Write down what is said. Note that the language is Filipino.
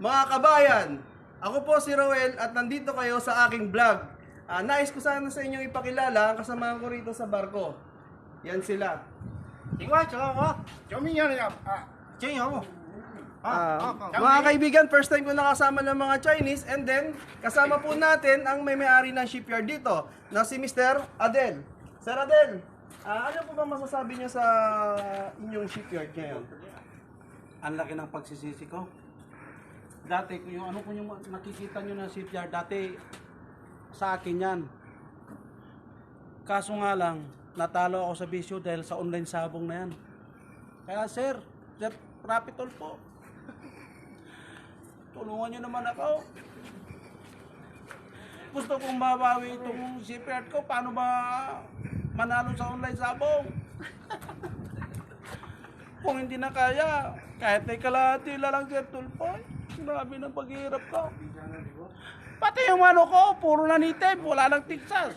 Mga kabayan, ako po si Roel at nandito kayo sa aking vlog. Nais ko sana sa inyong ipakilala ang kasamahan ko rito sa barko. Yan sila. Mga kaibigan, first time ko nakasama ng mga Chinese, and then kasama po natin ang may-ari ng shipyard dito na si Mr. Adel. Sir Adel, ano po ba masasabi niyo sa inyong shipyard ngayon? Ang laki ng pagsisisi ko. Dati, yung nakikita nyo na shipyard, dati sa akin yan. Kaso nga lang, natalo ako sa bisyo dahil sa online sabong na yan. Kaya sir, Rapitol po. Tulungan nyo naman ako. Gusto kong mabawi itong shipyard ko. Paano ba manalo sa online sabong? Kung hindi na kaya, kahit may kalahati lang sir Tulpo. Grabe ng paghihirap ko. Pati yung ano ko, puro na native, wala nang tiksas.